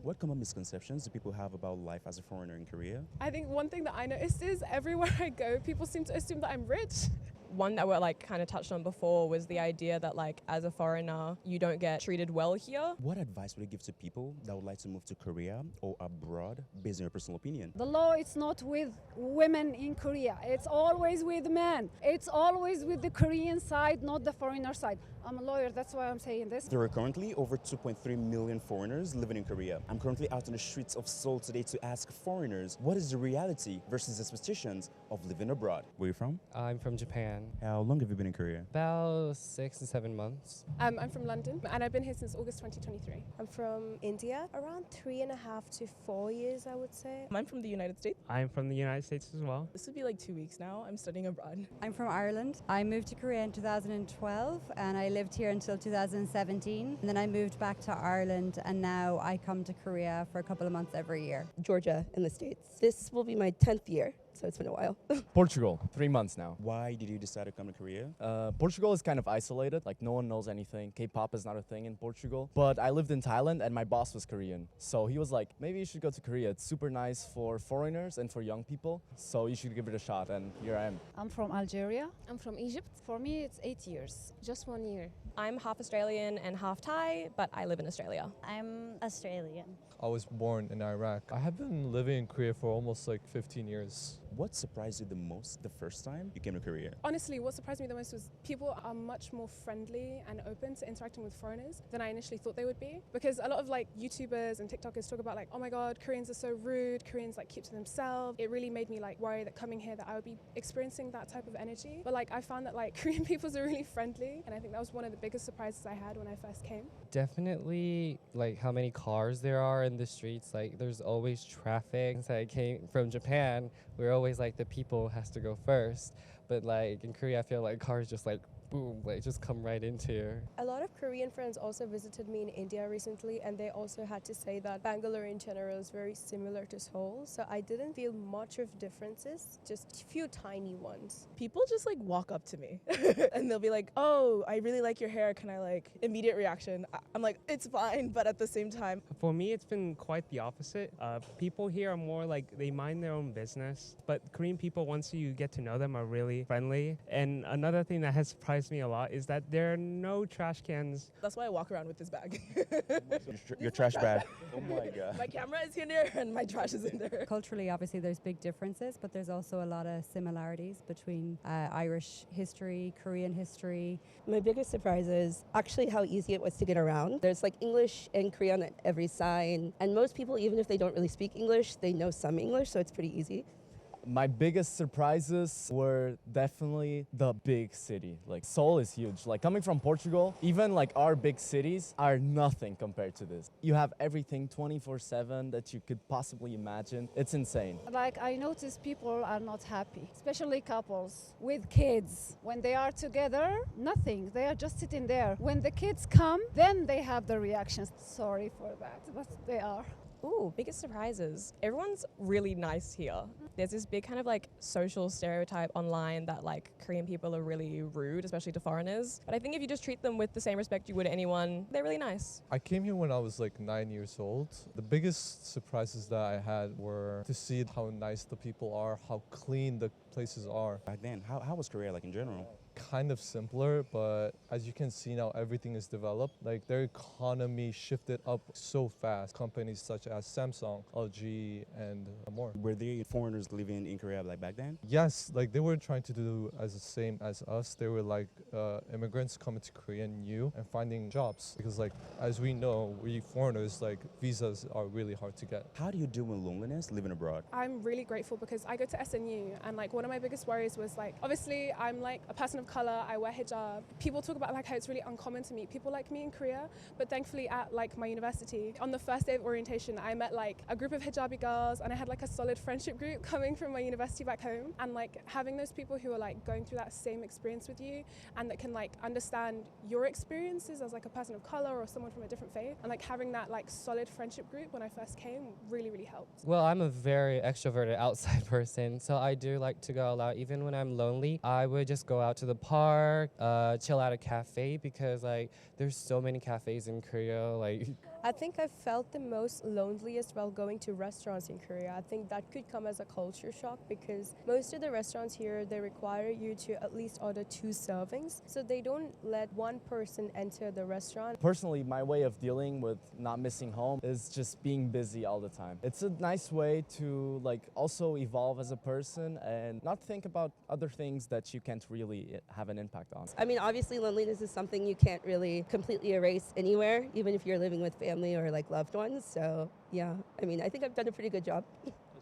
What common misconceptions do people have about life as a foreigner in Korea? I think one thing that I noticed is everywhere I go, people seem to assume that I'm rich. One that we're like kind of touched on before was the idea that like as a foreigner, you don't get treated well here. What advice would you give to people that would like to move to Korea or abroad based on your personal opinion? The law is not with women in Korea. It's always with men. It's always with the Korean side, not the foreigner side. I'm a lawyer, that's why I'm saying this. There are currently over 2.3 million foreigners living in Korea. I'm currently out on the streets of Seoul today to ask foreigners what is the reality versus expectations of living abroad. Where are you from? I'm from Japan. How long have you been in Korea? About 6 to 7 months. I'm from London and I've been here since August 2023. I'm from India, around 3.5 to 4 years, I would say. I'm from the United States. I'm from the United States as well. This would be like 2 weeks now. I'm studying abroad. I'm from Ireland. I moved to Korea in 2012 and I lived here until 2017. And then I moved back to Ireland and now I come to Korea for a couple of months every year. Georgia in the States. This will be my 10th year, so it's been a while. Portugal, 3 months now. Why did you decide to come to Korea? Portugal is kind of isolated, like no one knows anything. K-pop is not a thing in Portugal. But I lived in Thailand and my boss was Korean. So he was like, maybe you should go to Korea. It's super nice for foreigners and for young people. So you should give it a shot, and here I am. I'm from Algeria. I'm from Egypt. For me, it's 8 years. Just 1 year. I'm half Australian and half Thai, but I live in Australia. I'm Australian. I was born in Iraq. I have been living in Korea for almost like 15 years. What surprised you the most the first time you came to Korea? Honestly, what surprised me the most was people are much more friendly and open to interacting with foreigners than I initially thought they would be. Because a lot of like YouTubers and TikTokers talk about like, oh my God, Koreans are so rude, Koreans like keep to themselves. It really made me like worry that coming here that I would be experiencing that type of energy. But like I found that like Korean people are really friendly, and I think that was one of the biggest surprises I had when I first came. Definitely like how many cars there are in the streets. Like there's always traffic. Since I came from Japan, we're always like the people has to go first. But like in Korea, I feel like cars just like boom, like just come right into you. A lot of Korean friends also visited me in India recently, and they also had to say that Bangalore in general is very similar to Seoul. So I didn't feel much of differences, just a few tiny ones. People just like walk up to me and they'll be like, oh, I really like your hair. Can I like, immediate reaction. I'm like, it's fine. But at the same time, For me, it's been quite the opposite. People here are more like they mind their own business. But Korean people, once you get to know them, are really friendly. And another thing that has surprised me a lot is that there are no trash cans. that's why I walk around with this bag. Your trash bag. Oh my God. My camera is in there and my trash is in there. Culturally, obviously, there's big differences, but there's also a lot of similarities between Irish history, Korean history. My biggest surprise is actually how easy it was to get around. There's like English and Korean at every sign, and most people, even if they don't really speak English, they know some English, so it's pretty easy. My biggest surprises were definitely the big city. Like Seoul is huge. Like coming from Portugal, even like our big cities are nothing compared to this. You have everything 24/7 that you could possibly imagine. It's insane. Like I notice people are not happy, especially couples with kids. When they are together, nothing. They are just sitting there. When the kids come, then they have the reactions. Sorry for that, but they are. Ooh, biggest surprises. Everyone's really nice here. There's this big kind of like social stereotype online that like Korean people are really rude, especially to foreigners. But I think if you just treat them with the same respect you would anyone, they're really nice. I came here when I was like 9 years old. The biggest surprises that I had were to see how nice the people are, how clean the places are. Back then, how was Korea like in general? Kind of simpler, but as you can see now, everything is developed. Like their economy shifted up so fast. Companies such as Samsung, LG, and more. Were there foreigners living in Korea like back then? Yes, like they were trying to do as the same as us. They were like immigrants coming to Korea new and finding jobs. Because like as we know, we foreigners, like visas are really hard to get. How do you deal with loneliness living abroad? I'm really grateful because I go to SNU, and like one of my biggest worries was like, obviously I'm like a person of color, I wear hijab. People talk about like how it's really uncommon to meet people like me in Korea, but thankfully at like my university, on the first day of orientation, I met like a group of hijabi girls, and I had like a solid friendship group coming from my university back home. And like having those people who are like going through that same experience with you and that can like understand your experiences as like a person of color or someone from a different faith, and like having that like solid friendship group when I first came really, really helped. Well, I'm a very extroverted outside person, so I do like to go out. Even when I'm lonely, I would just go out to the park, chill at a cafe, because like there's so many cafes in Korea. Like I think I felt the most loneliest while going to restaurants in Korea. I think that could come as a culture shock because most of the restaurants here, they require you to at least order 2 servings. So they don't let one person enter the restaurant. Personally, my way of dealing with not missing home is just being busy all the time. It's a nice way to like also evolve as a person and not think about other things that you can't really have an impact on. I mean, obviously loneliness is something you can't really completely erase anywhere, even if you're living with family or like loved ones. So yeah, I mean, I think I've done a pretty good job.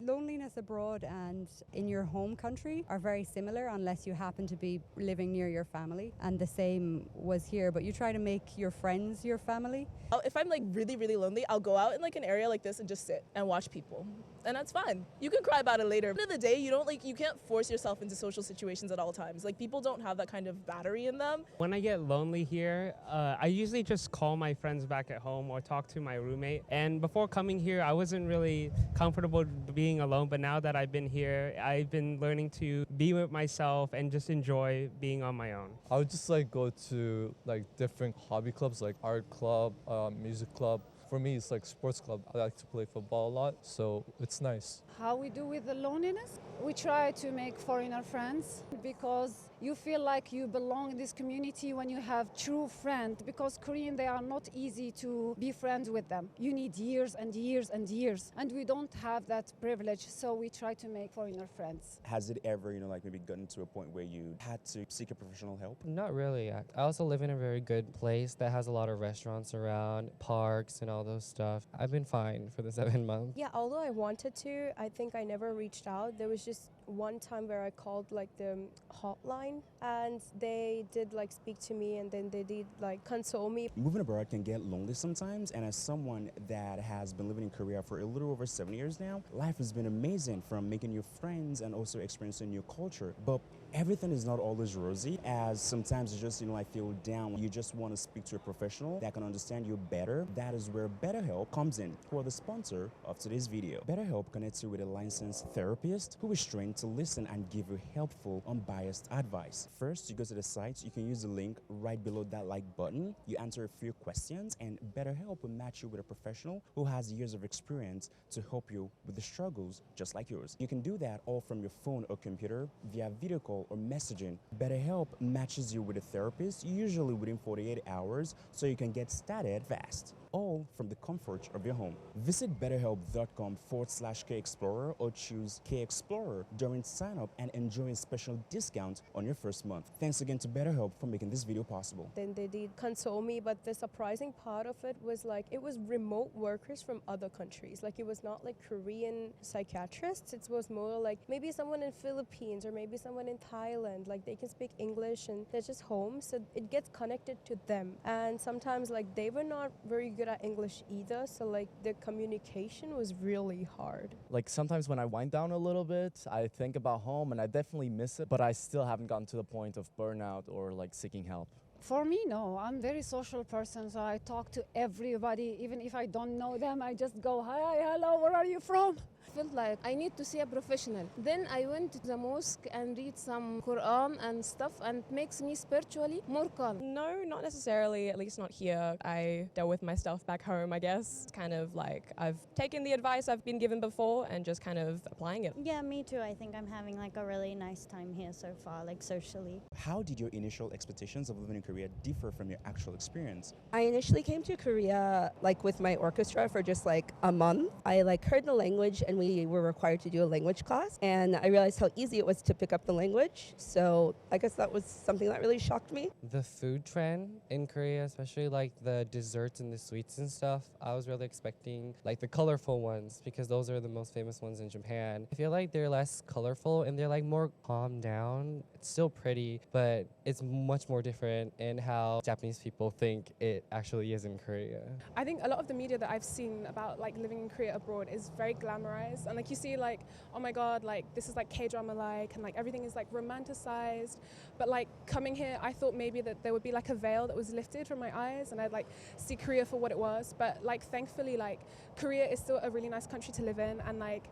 Loneliness abroad and in your home country are very similar unless you happen to be living near your family. And the same was here, but you try to make your friends your family. If I'm like really, really lonely, I'll go out in like an area like this and just sit and watch people. And that's fine. You can cry about it later. At the end of the day, you can't force yourself into social situations at all times. Like people don't have that kind of battery in them. When I get lonely here, I usually just call my friends back at home or talk to my roommate. And before coming here, I wasn't really comfortable being alone, but now that I've been here, I've been learning to be with myself and just enjoy being on my own. I would just like go to like different hobby clubs like art club, music club. For me, it's like sports club. I like to play football a lot, so it's nice. How we do with the loneliness? We try to make foreigner friends because you feel like you belong in this community when you have true friends. Because Korean, they are not easy to be friends with them. You need years and years and years, and we don't have that privilege. So we try to make foreigner friends. Has it ever, like maybe gotten to a point where you had to seek a professional help? Not really. I also live in a very good place that has a lot of restaurants around, parks and all those stuff. I've been fine for the 7 months. Yeah, although I wanted to, I think I never reached out. There was just one time where I called like the hotline and they did like speak to me and then they did like console me. Moving abroad can get lonely sometimes, and as someone that has been living in Korea for a little over 7 years now, life has been amazing, from making new friends and also experiencing new culture. But everything is not always rosy, as sometimes you just, like feel down. You just want to speak to a professional that can understand you better. That is where BetterHelp comes in, who are the sponsor of today's video. BetterHelp connects you with a licensed therapist who is trained to listen and give you helpful, unbiased advice. First, you go to the site. You can use the link right below that like button. You answer a few questions, and BetterHelp will match you with a professional who has years of experience to help you with the struggles just like yours. You can do that all from your phone or computer via video call or messaging. BetterHelp matches you with a therapist, usually within 48 hours, so you can get started fast, all from the comfort of your home. Visit betterhelp.com/KExplorer or choose KExplorer during sign up and enjoy a special discount on your first month. Thanks again to BetterHelp for making this video possible. Then they did console me, but the surprising part of it was like it was remote workers from other countries. Like it was not like Korean psychiatrists. It was more like maybe someone in Philippines or maybe someone in Thailand. Like they can speak English and they're just home, so it gets connected to them. And sometimes like they were not very good at English either, so like the communication was really hard. Like sometimes when I wind down a little bit, I think about home and I definitely miss it, but I still haven't gotten to the point of burnout or like seeking help. For me, no. I'm a very social person, so I talk to everybody. Even if I don't know them, I just go, hi, hello, where are you from? Felt like I need to see a professional. Then I went to the mosque and read some Quran and stuff, and it makes me spiritually more calm. No, not necessarily, at least not here. I dealt with my stuff back home, I guess. Kind of like I've taken the advice I've been given before and just kind of applying it. Yeah, me too. I think I'm having like a really nice time here so far, like socially. How did your initial expectations of living in Korea differ from your actual experience? I initially came to Korea like with my orchestra for just like a month. I like heard the language and we were required to do a language class, and I realized how easy it was to pick up the language. So I guess that was something that really shocked me. The food trend in Korea, especially like the desserts and the sweets and stuff, I was really expecting like the colorful ones because those are the most famous ones in Japan. I feel like they're less colorful and they're like more calmed down. It's still pretty, but it's much more different in how Japanese people think it actually is in Korea. I think a lot of the media that I've seen about like living in Korea abroad is very glamorized, and like you see like, oh my god, like this is like K-drama like, and like everything is like romanticized. But like coming here, I thought maybe that there would be like a veil that was lifted from my eyes and I'd like see Korea for what it was. But like thankfully, like Korea is still a really nice country to live in, and like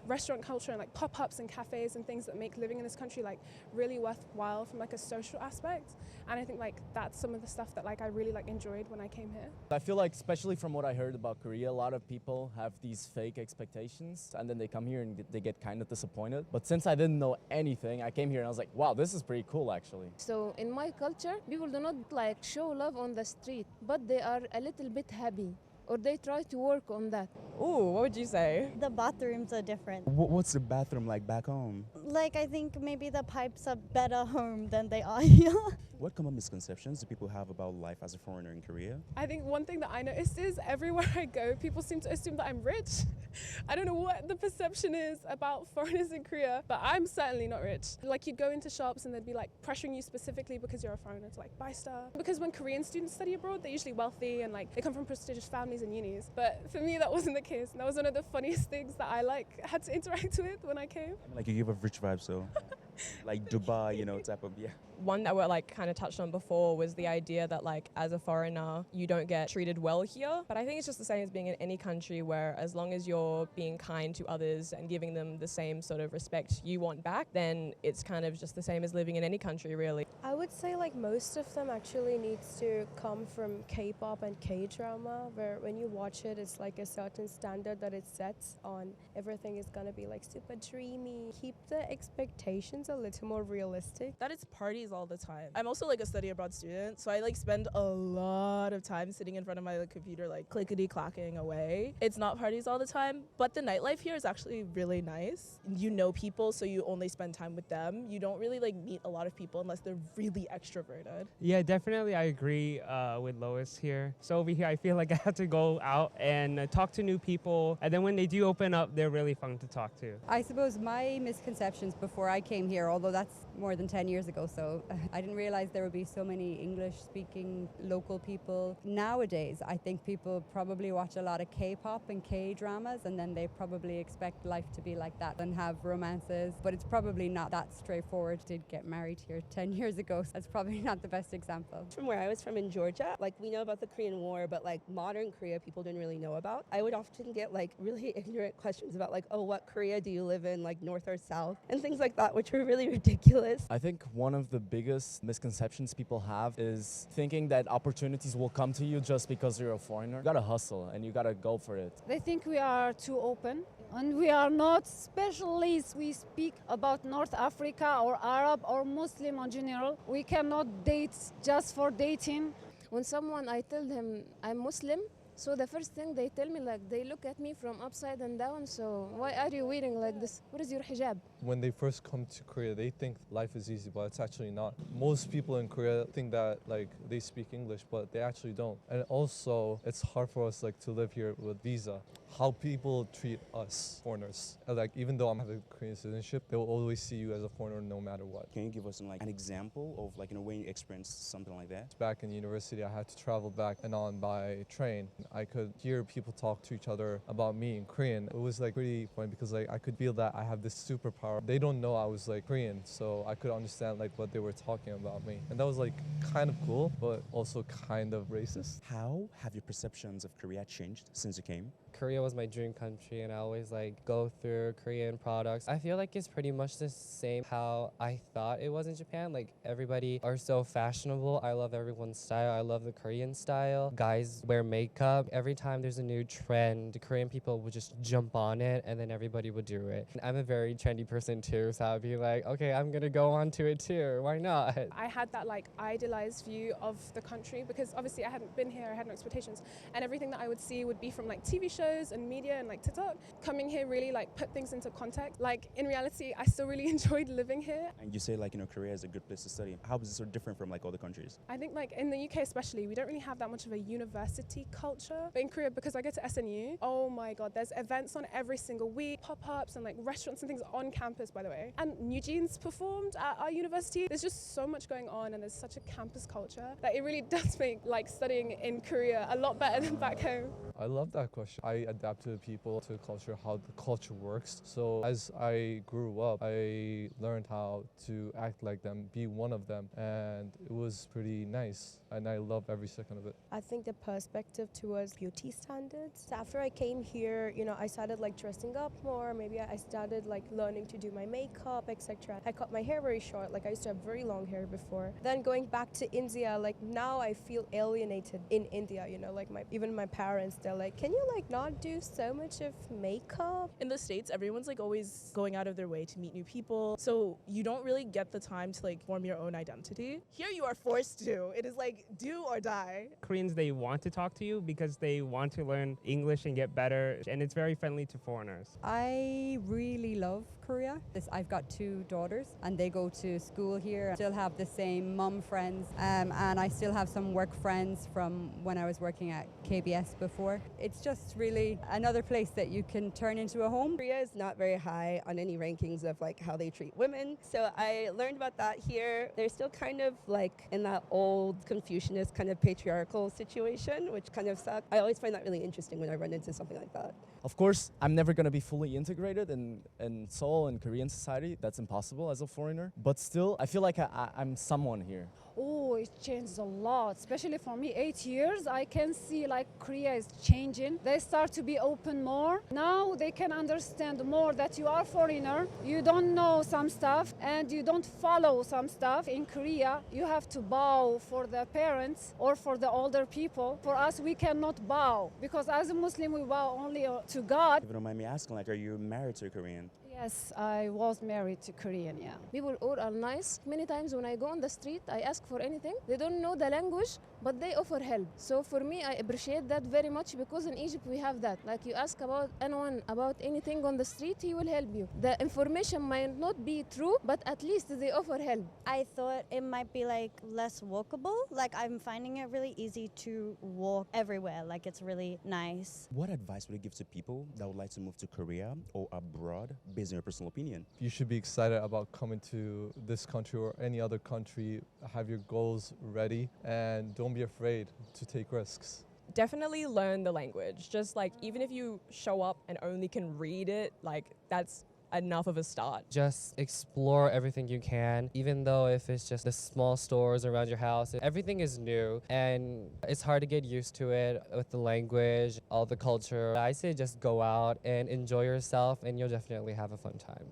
restaurant culture and like pop-ups and cafes and things that make living in this country like really worthwhile from like a social aspect. And I think like that's some of the stuff that like I really like enjoyed when I came here. I feel like, especially from what I heard about Korea, a lot of people have these fake expectations and then they come here and they get kind of disappointed. But since I didn't know anything, I came here and I was like, wow, this is pretty cool actually. So in my culture, people do not like show love on the street, but they are a little bit happy, or they try to work on that. Ooh, what would you say? The bathrooms are different. What's the bathroom like back home? Like, I think maybe the pipes are better home than they are here. What common misconceptions do people have about life as a foreigner in Korea? I think one thing that I noticed is everywhere I go, people seem to assume that I'm rich. I don't know what the perception is about foreigners in Korea, but I'm certainly not rich. Like you'd go into shops and they'd be like pressuring you specifically because you're a foreigner to like buy stuff. Because when Korean students study abroad, they're usually wealthy and like they come from prestigious families and unis. But for me, that wasn't the case. And that was one of the funniest things that I like had to interact with when I came. Like you give a rich vibe, so like Dubai, type of, yeah. One that we're like kind of touched on before was the idea that like as a foreigner you don't get treated well here, but I think it's just the same as being in any country, where as long as you're being kind to others and giving them the same sort of respect you want back, then it's kind of just the same as living in any country really. I would say like most of them actually needs to come from K-pop and K-drama, where when you watch it, it's like a certain standard that it sets on everything is gonna be like super dreamy. Keep the expectations a little more realistic. That it's parties all the time. I'm also like a study abroad student, so I like spend a lot of time sitting in front of my computer like clickety clacking away. It's not parties all the time, but the nightlife here is actually really nice. You know people, so you only spend time with them. You don't really like meet a lot of people unless they're really extroverted. Yeah, definitely I agree with Lois here. So over here I feel like I have to go out and talk to new people, and then when they do open up, they're really fun to talk to. I suppose my misconceptions before I came here, although that's more than 10 years ago, so I didn't realize there would be so many English-speaking local people. Nowadays, I think people probably watch a lot of K-pop and K-dramas, and then they probably expect life to be like that and have romances, but it's probably not that straightforward. I did get married here 10 years ago, so that's probably not the best example. From where I was from in Georgia, like we know about the Korean War, but like modern Korea people didn't really know about. I would often get like really ignorant questions about like, oh, what Korea do you live in, like north or south, and things like that, which were really ridiculous. I think one of the biggest misconceptions people have is thinking that opportunities will come to you just because you're a foreigner. You gotta hustle and you gotta go for it. They think we are too open, and we are not, especially we speak about North Africa or Arab or Muslim in general. We cannot date just for dating. When someone I tell them I'm Muslim, so the first thing they tell me, like they look at me from upside and down, so why are you wearing like this? What is your hijab? When they first come to Korea, they think life is easy, but it's actually not. Most people in Korea think that like they speak English, but they actually don't. And also, it's hard for us like to live here with visa. How people treat us foreigners. Like even though I'm having Korean citizenship, they will always see you as a foreigner no matter what. Can you give us like an example of like when you experienced something like that? Back in university, I had to travel back and on by train. I could hear people talk to each other about me in Korean. It was like pretty funny because like I could feel that I have this superpower. They don't know I was like Korean, so I could understand like what they were talking about me. And that was like kind of cool, but also kind of racist. How have your perceptions of Korea changed since you came? Korea was my dream country, and I always like go through Korean products. I feel like it's pretty much the same how I thought it was in Japan. Like everybody are so fashionable. I love everyone's style. I love the Korean style. Guys wear makeup. Every time there's a new trend, the Korean people would just jump on it, and then everybody would do it. And I'm a very trendy person too, so I'd be like, okay, I'm gonna go on to it too. Why not? I had that like idealized view of the country because obviously I hadn't been here, I had no expectations, and everything that I would see would be from like TV shows and media and like TikTok. Coming here really like put things into context. Like in reality, I still really enjoyed living here. And you say like, Korea is a good place to study. How is it so different from like other countries? I think like in the UK especially, we don't really have that much of a university culture. But in Korea, because I go to SNU, oh my God, there's events on every single week, pop-ups and like restaurants and things on campus, by the way. And New Jeans performed at our university. There's just so much going on and there's such a campus culture that it really does make like studying in Korea a lot better than back home. I love that question. I adapt to the people, to the culture, how the culture works. So as I grew up, I learned how to act like them, be one of them, and it was pretty nice. And I love every second of it. I think the perspective towards beauty standards. After I came here, I started like dressing up more. Maybe I started like learning to do my makeup, etc. I cut my hair very short. Like I used to have very long hair before. Then going back to India, like now I feel alienated in India. Like even my parents, they're like, can you like not do so much of makeup? In the States, everyone's like always going out of their way to meet new people. So you don't really get the time to like form your own identity. Here you are forced to. It is like do or die. Koreans, they want to talk to you because they want to learn English and get better, and it's very friendly to foreigners. I really love Korea. I've got 2 daughters and they go to school here. I still have the same mum friends and I still have some work friends from when I was working at KBS before. It's just really another place that you can turn into a home. Korea is not very high on any rankings of like how they treat women. So I learned about that here. They're still kind of like in that old Confucianist kind of patriarchal situation, which kind of sucks. I always find that really interesting when I run into something like that. Of course, I'm never going to be fully integrated in Seoul and Korean society. That's impossible as a foreigner. But still, I feel like I'm someone here. Oh, it changed a lot, especially for me, 8 years. I can see like Korea is changing. They start to be open more. Now they can understand more that you are foreigner, you don't know some stuff and you don't follow some stuff. In Korea, you have to bow for the parents or for the older people. For us, we cannot bow because as a Muslim, we bow only to God. If you don't mind me asking, like, are you married to a Korean? Yes, I was married to Korean, yeah. People all are nice. Many times when I go on the street, I ask for anything. They don't know the language, but they offer help. So for me, I appreciate that very much because in Egypt we have that. Like you ask about anyone about anything on the street, he will help you. The information might not be true, but at least they offer help. I thought it might be like less walkable. Like I'm finding it really easy to walk everywhere. Like it's really nice. What advice would you give to people that would like to move to Korea or abroad based on your personal opinion? You should be excited about coming to this country or any other country. Have your goals ready and don't be afraid to take risks. Definitely learn the language. Just like even if you show up and only can read it, like that's enough of a start. Just explore everything you can, even though if it's just the small stores around your house. Everything is new and it's hard to get used to it with the language, all the culture. I say just go out and enjoy yourself and you'll definitely have a fun time.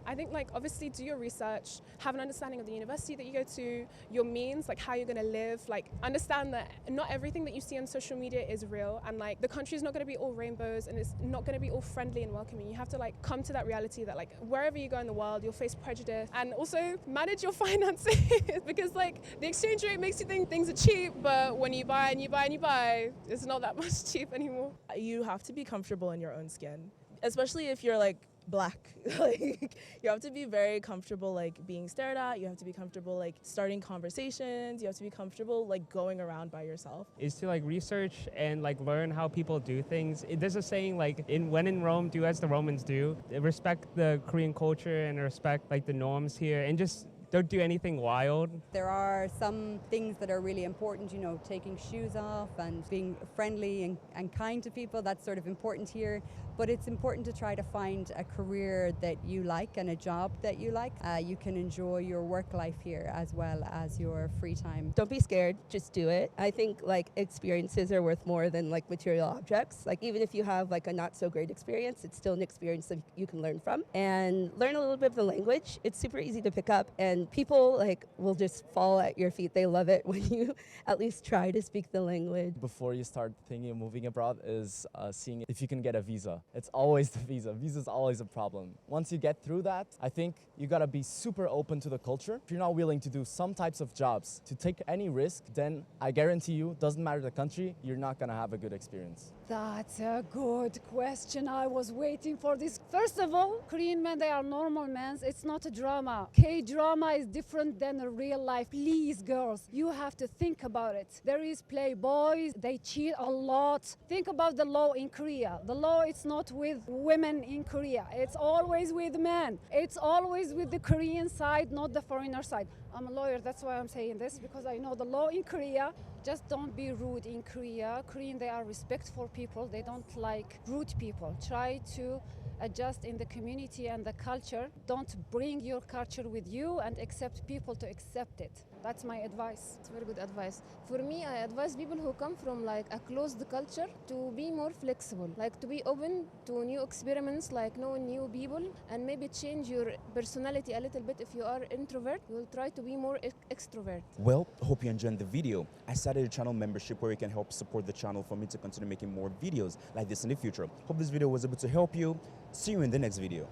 I think like obviously do your research, have an understanding of the university that you go to, your means, like how you're gonna live, like understand that not everything that you see on social media is real and like the country is not gonna be all rainbows and it's not gonna be all friendly and welcoming. You have to like come to that reality that like wherever you go in the world, you'll face prejudice and also manage your finances because like the exchange rate makes you think things are cheap, but when you buy and you buy and you buy, it's not that much cheap anymore. You have to be comfortable in your own skin, especially if you're like Black. Like you have to be very comfortable like being stared at. You have to be comfortable like starting conversations. You have to be comfortable like going around by yourself. Is to like research and like learn how people do things. There's a saying like when in Rome, do as the Romans do. Respect the Korean culture and respect like the norms here and just don't do anything wild. There are some things that are really important, taking shoes off and being friendly and kind to people. That's sort of important here. But it's important to try to find a career that you like and a job that you like. You can enjoy your work life here as well as your free time. Don't be scared, just do it. I think like experiences are worth more than like material objects. Like even if you have like a not so great experience, it's still an experience that you can learn from. And learn a little bit of the language. It's super easy to pick up and people like will just fall at your feet. They love it when you at least try to speak the language. Before you start thinking of moving abroad is seeing if you can get a visa. It's always the visa. Visa's always a problem. Once you get through that, I think you gotta be super open to the culture. If you're not willing to do some types of jobs, to take any risk, then I guarantee you, doesn't matter the country, you're not gonna have a good experience. That's a good question. I was waiting for this. First of all, Korean men, they are normal men. It's not a drama. K-drama is different than a real life. Please, girls, you have to think about it. There is playboys. They cheat a lot. Think about the law in Korea. The law is not with women in Korea. It's always with men. It's always with the Korean side, not the foreigner side. I'm a lawyer, that's why I'm saying this, because I know the law in Korea. Just don't be rude in Korea. Korean, they are respectful people. They don't like rude people. Try to adjust in the community and the culture. Don't bring your culture with you and accept people to accept it. That's my advice. It's very good advice. For me, I advise people who come from like a closed culture to be more flexible, like to be open to new experiments, like knowing new people, and maybe change your personality a little bit. If you are introvert, you will try to be more extrovert. Well, hope you enjoyed the video. I started a channel membership where you can help support the channel for me to continue making more videos like this in the future. Hope this video was able to help you. See you in the next video.